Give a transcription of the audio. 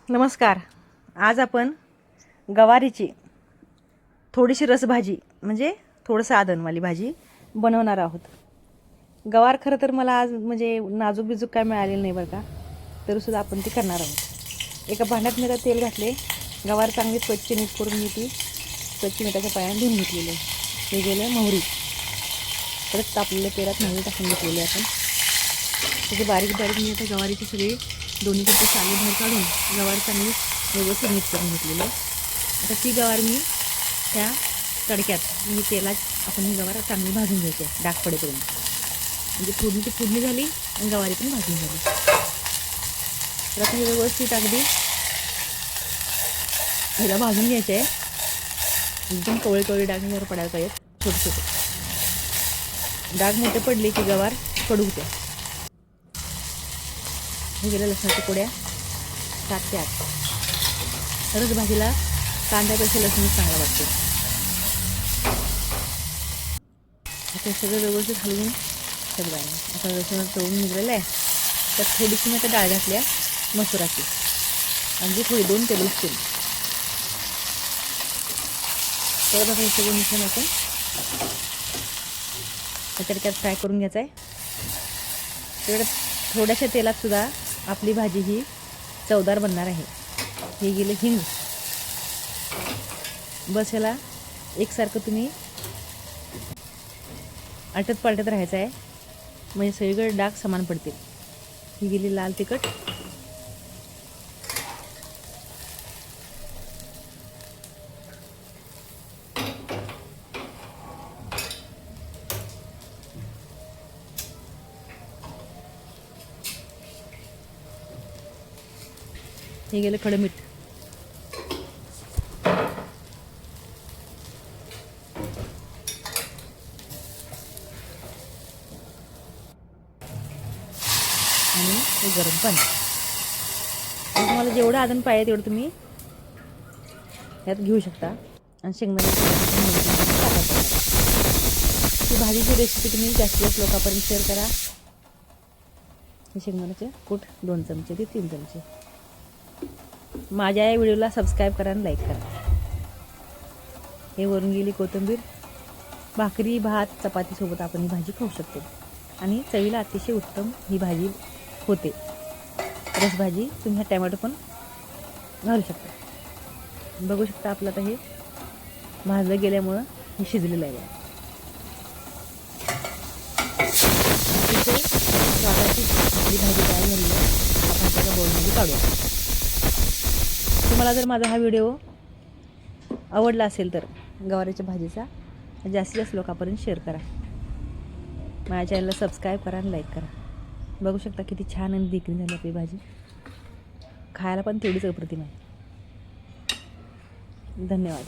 नमस्कार. आज आपण गवारीची थोडीशी रसभाजी म्हणजे थोडंसं आदनवाली भाजी बनवणार आहोत. गवार खरं तर मला आज म्हणजे नाजूक बिजूक काय मिळालेलं नाही बरं का, तरीसुद्धा आपण ती करणार आहोत. एका भांड्यात मी तेल घातले. गवार चांगली स्वच्छ नीट करून मी ती स्वच्छ मिठाच्या पाण्याने धुवून घेतलेली आहे. हे गेलं मोहरी, परत तापलेल्या तेलात मोहरी टाकून घेतलेली आपण. त्याची बारीक बारीक मी आता गवारीची सगळी दोन्हीकडे साली बाहेर काढून गवार चांगली व्यवस्थित नीट करून घेतलेली आहे. आता ती गवार मी त्या तडक्यात मी तेलात आपण ही गवार चांगली भाजून घ्यायची आहे डाग पडेपर्यंत. म्हणजे फोडणीची फोडणी झाली आणि गवारी पण भाजून झाली. तर आता हे व्यवस्थित अगदी ह्याला भाजून घ्यायचे आहे. एकदम कवळे कवळे डाग ह्यावर पडायला पाहिजेत, छोटे छोटे डाग मोठे पडले की गवार कडू होते. हे गेल्या लसणाच्या पोड्या 7 ते 8. तरच भाजीला कांद्यापेक्षा लसूणच चांगला वाटतो. आता सगळं व्यवस्थित हलवून सगळं आहे. आता लसूण तळून निघलेलं आहे. तर थोडीशी मी आता डाळ घातल्या मसुराची, म्हणजे थोडी 2 टेबलस्पून. तर आता हे सगळं मिश्रण आपण त्याच्यात फ्राय करून घ्यायचं आहे. तेवढं थोड्याशा तेलात सुद्धा आपली भाजी ही चवदार बनणार आहे. हे गेले हिंग. बस याला एकसारखं तुम्ही आटत पालटत राहायचं आहे, म्हणजे सगळीकडे डाग समान पडतील. ही गेली लाल तिखट. हे गेलं खडं मीठ. आणि हे गरम पाणी. तुम्हाला जेवढं आदन पाहिजे तेवढं तुम्ही यात घेऊ शकता. आणि शेंगदाण्याची टाकायचं. ही भाजीची रेसिपी तुम्ही जास्तीत जास्त लोकांपर्यंत शेअर करा. हे शेंगदाण्याचे कूट 2 चमचे ते 3 चमचे. माझ्या या व्हिडिओला सबस्क्राईब करा आणि लाईक करा. हे वरून गेली कोथिंबीर. भाकरी भात चपातीसोबत आपण ही भाजी खाऊ शकतो आणि चवीला अतिशय उत्तम ही भाजी होते. रसभाजी तुम्ही हा टॅमॅटो पण घालू शकता. बघू शकता आपलं आता हे भाजलं गेल्यामुळं हे शिजलेलं आहे. अतिशय स्वादाची आपली भाजी तयार झाली आहे. आपण त्याला बोलमध्ये काढूया. तुम्हाला जर माझा हा व्हिडिओ आवडला असेल तर गवारीच्या भाजीचा जास्तीत जास्त लोकांपर्यंत शेअर करा. माझ्या चॅनलला सबस्क्राईब करा आणि लाईक करा. बघू शकता किती छान आणि देखणी झाली आपली भाजी. खायला पण तेवढीच अप्रतिम आहे. धन्यवाद.